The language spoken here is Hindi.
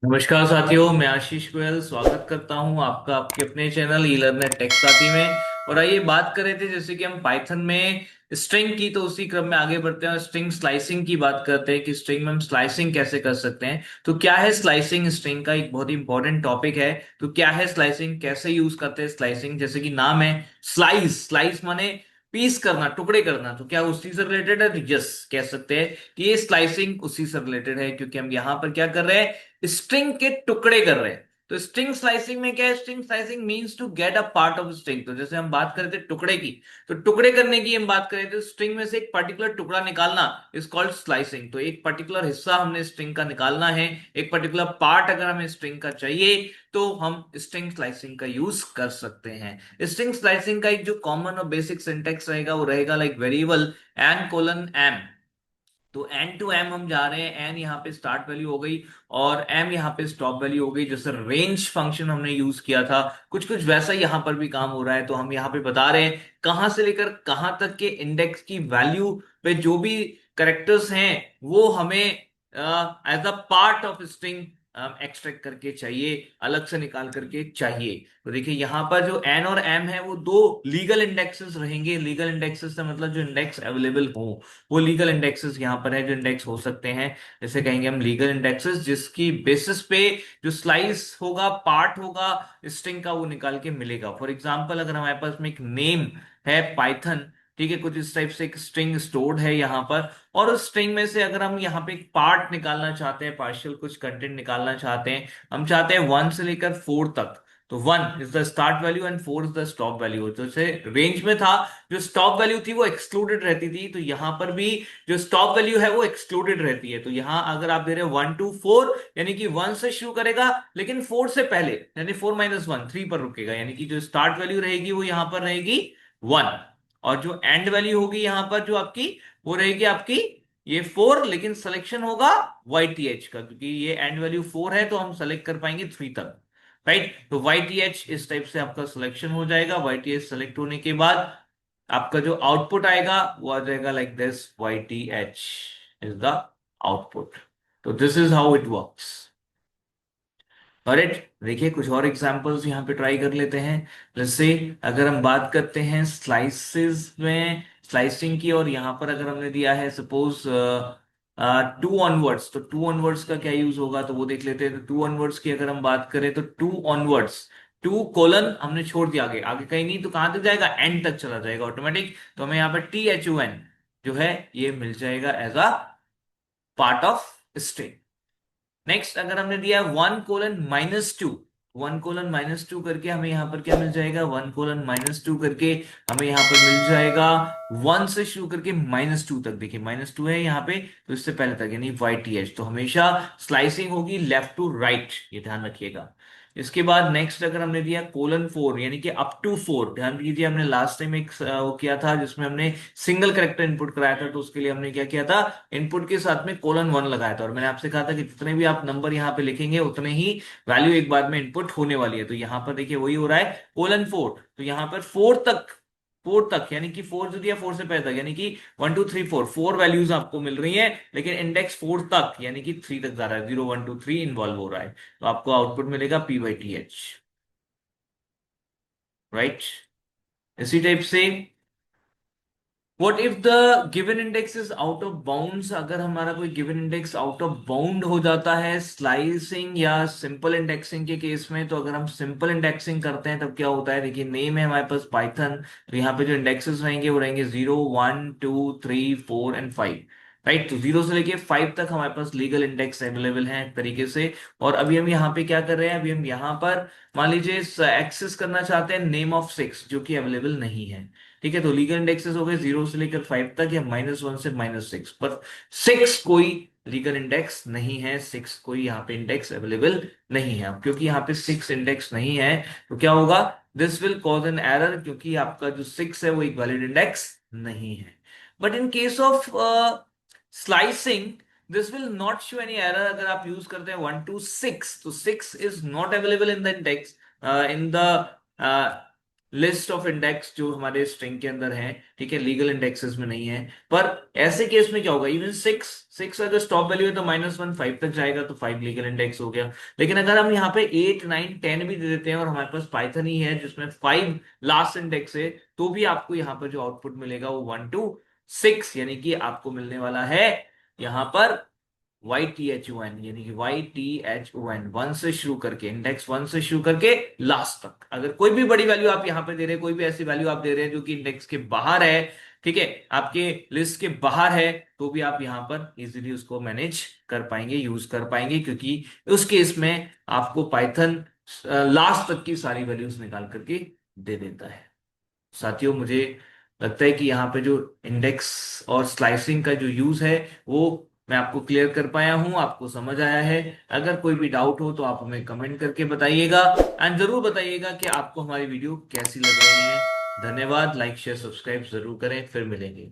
नमस्कार साथियों, मैं आशीष गोयल स्वागत करता हूं आपका आपके अपने चैनल ई लर्नर टेक साथी में। और आइए बात कर रहे थे जैसे कि हम पाइथन में स्ट्रिंग की, तो उसी क्रम में आगे बढ़ते हैं और स्ट्रिंग स्लाइसिंग की बात करते हैं कि स्ट्रिंग में हम स्लाइसिंग कैसे कर सकते हैं। तो क्या है स्लाइसिंग? स्ट्रिंग का एक बहुत ही इंपॉर्टेंट टॉपिक है। तो क्या है स्लाइसिंग, कैसे यूज करते हैं स्लाइसिंग? जैसे कि नाम है स्लाइस, स्लाइस माने पीस करना, टुकड़े करना। तो क्या उसी से रिलेटेड है? यस, कह सकते हैं कि ये स्लाइसिंग उसी से रिलेटेड है, क्योंकि हम यहाँ पर क्या कर रहे हैं, स्ट्रिंग के टुकड़े कर रहे हैं। तो स्ट्रिंग स्लाइसिंग में क्या है? String slicing means to get a part of string. तो जैसे हम बात कर रहे थे टुकड़े की, तो टुकड़े करने की हम बात कर रहे थे, स्ट्रिंग में से एक पर्टिकुलर टुकड़ा निकालना इज कॉल्ड स्लाइसिंग। तो एक पर्टिकुलर हिस्सा हमने स्ट्रिंग का निकालना है, एक पर्टिकुलर पार्ट अगर हमें स्ट्रिंग का चाहिए तो हम स्ट्रिंग स्लाइसिंग का यूज कर सकते हैं। स्ट्रिंग स्लाइसिंग का एक जो कॉमन और बेसिक सिंटेक्स रहेगा वो रहेगा like variable N colon M. तो एन टू एम हम जा रहे हैं, एन यहाँ पे स्टार्ट वैल्यू हो गई और एम यहाँ पे स्टॉप वैल्यू हो गई। जैसे रेंज फंक्शन हमने यूज किया था, कुछ कुछ वैसा ही यहाँ पर भी काम हो रहा है। तो हम यहाँ पे बता रहे हैं कहां से लेकर कहां तक के इंडेक्स की वैल्यू पे जो भी करेक्टर्स हैं वो हमें as a part of string extract करके चाहिए, अलग से निकाल करके चाहिए। तो देखिए यहाँ पर जो एन और एम है वो दो लीगल इंडेक्सेस रहेंगे। लीगल इंडेक्सेस से मतलब जो इंडेक्स अवेलेबल हो, वो लीगल इंडेक्सेस यहाँ पर है जो इंडेक्स हो सकते हैं। जैसे कहेंगे हम लीगल इंडेक्सेस जिसकी बेसिस पे जो स्लाइस होगा, पार्ट होगा स्ट्रिंग का, वो निकाल के मिलेगा। फॉर एग्जांपल अगर हमारे पास में एक नेम है पाइथन, ठीक है, कुछ इस टाइप से एक स्ट्रिंग स्टोर्ड है यहाँ पर, और उस स्ट्रिंग में से अगर हम यहाँ पे एक पार्ट निकालना चाहते हैं, पार्शियल कुछ कंटेंट निकालना चाहते हैं, हम चाहते हैं 1 से लेकर 4 तक। तो 1 is the start value and 4 is the stop value. तो जैसे रेंज में था, जो स्टॉप वैल्यू थी वो एक्सक्लूडेड रहती थी, तो यहां पर भी जो स्टॉप वैल्यू है वो एक्सक्लूडेड रहती है। तो यहां अगर आप दे रहे हो 1 to 4, यानी कि 1 से शुरू करेगा लेकिन 4 से पहले, यानी 4 - 1 3 पर रुकेगा, यानी कि जो स्टार्ट वैल्यू रहेगी वो यहां पर रहेगी 1, और जो एंड वैल्यू होगी यहां पर जो आपकी, वो रहेगी आपकी ये 4, लेकिन सिलेक्शन होगा वाई टी एच का, क्योंकि ये एंड वैल्यू 4 है तो हम सेलेक्ट कर पाएंगे 3 तक। राइट, तो वाई टी एच इस टाइप से आपका सिलेक्शन हो जाएगा। वाई टी एच सेलेक्ट होने के बाद आपका जो आउटपुट आएगा वो आ जाएगा like this, Y T H is the output. तो this is how it works. Correct. देखिए कुछ और एग्जांपल्स यहाँ पे ट्राई कर लेते हैं। जैसे अगर हम बात करते हैं स्लाइसेस में स्लाइसिंग की, और यहाँ पर अगर हमने दिया है सपोज 2 ऑनवर्ड्स, तो 2 ऑनवर्ड्स का क्या यूज होगा तो वो देख लेते हैं। तो 2 ऑनवर्ड्स की अगर हम बात करें तो 2 ऑनवर्ड्स, 2 कोलन हमने छोड़ दिया, आगे आगे कहीं नहीं, तो कहां तक जाएगा? एंड तक चला जाएगा ऑटोमेटिक। तो हमें यहाँ पर THUN जो है ये मिल जाएगा as a part of string. Next अगर हमने दिया 1:-2, 1:-2 करके हमें यहां पर क्या मिल जाएगा? 1:-2 करके हमें यहां पर मिल जाएगा 1 से शुरू करके -2 तक। देखिए -2 है यहाँ पे, तो इससे पहले तक यानी YTH। तो हमेशा स्लाइसिंग होगी लेफ्ट टू राइट, ये ध्यान रखिएगा। इसके बाद नेक्स्ट अगर हमने दिया :4, यानी कि up to 4। ध्यान दीजिए हमने लास्ट टाइम एक वो किया था जिसमें हमने सिंगल करेक्टर इनपुट कराया था, तो उसके लिए हमने क्या किया था, इनपुट के साथ में :1 लगाया था। और मैंने आपसे कहा था कि जितने भी आप नंबर यहाँ पे लिखेंगे उतने ही वैल्यू एक बार में इनपुट होने वाली है। तो यहाँ पर देखिए वही हो रहा है :4। तो यहाँ पर 4 तक यानी कि 4 जो दिया 4 से पहले तक, यानी कि 1 2 3 4 4 वैल्यूज आपको मिल रही हैं, लेकिन इंडेक्स 4 तक यानी कि 3 तक जा रहा है, 0 1 2 3 इन्वॉल्व हो रहा है। तो आपको आउटपुट मिलेगा P/TH। राइट, इसी टाइप से What if the given index is out of bounds? अगर हमारा कोई given index out of bound हो जाता है स्लाइसिंग या सिंपल इंडेक्सिंग के केस में, तो अगर हम सिंपल इंडेक्सिंग करते हैं तब क्या होता है? देखिए नेम है हमारे पास पाइथन, तो यहाँ पे जो इंडेक्सेस रहेंगे वो रहेंगे 0 1 2 3 4 एंड 5। राइट, तो 0 से लेके 5 तक हमारे पास लीगल इंडेक्स अवेलेबल हैं एक तरीके से। और अभी हम यहाँ पे क्या कर रहे हैं? अभी हम यहाँ पर मान लीजिए एक्सेस करना चाहते हैं नेम ऑफ 6 जो कि अवेलेबल नहीं है। ठीक है, तो लीगल इंडेक्सेस हो गए 0 से लेकर 5 तक, या -1 से -6, पर 6 कोई लीगल इंडेक्स नहीं है, 6 कोई यहाँ पे इंडेक्स अवेलेबल नहीं है। अब क्योंकि यहाँ पे 6 इंडेक्स नहीं है तो क्या होगा? This will cause an error, क्योंकि आपका जो 6 है वो एक वैलिड इंडेक्स नहीं है। But in case of slicing this will not show any error. अगर आप यूज करते हैं 1 to 6, तो 6 is not available in the index, in the list of index जो हमारे स्ट्रिंग के अंदर है, ठीक है, लीगल इंडेक्सेस में नहीं है। पर ऐसे केस में क्या होगा, इवन सिक्स सिक्स अगर स्टॉप वैल्यू है तो -1 5 तक जाएगा तो 5 लीगल इंडेक्स हो गया। लेकिन अगर हम यहाँ पे 8 9 10 भी दे देते हैं और हमारे पास पाइथन ही है जिसमें 5 लास्ट इंडेक्स है, तो भी आपको यहाँ पर जो आउटपुट मिलेगा वो 1 to 6, यानी कि आपको मिलने वाला है यहाँ पर YTHON, यानी कि YTHON, वन से शुरू करके, इंडेक्स वन से शुरू करके लास्ट तक। अगर कोई भी बड़ी वैल्यू आप यहां पे दे रहे हैं, कोई भी ऐसी वैल्यू आप दे रहे हैं जो कि इंडेक्स के बाहर है, ठीक है, आपके लिस्ट के बाहर है, तो भी आप यहां पर इजीली उसको मैनेज कर पाएंगे, यूज कर पाएंगे, क्योंकि उस केस में आपको पाइथन लास्ट तक की सारी वैल्यूज निकाल करके दे देता है। साथियों, मुझे लगता है कि यहाँ पे जो इंडेक्स और स्लाइसिंग का जो यूज है वो मैं आपको क्लियर कर पाया हूँ, आपको समझ आया है। अगर कोई भी डाउट हो तो आप हमें कमेंट करके बताइएगा, एंड जरूर बताइएगा कि आपको हमारी वीडियो कैसी लग रही है। धन्यवाद, लाइक शेयर सब्सक्राइब जरूर करें, फिर मिलेंगे।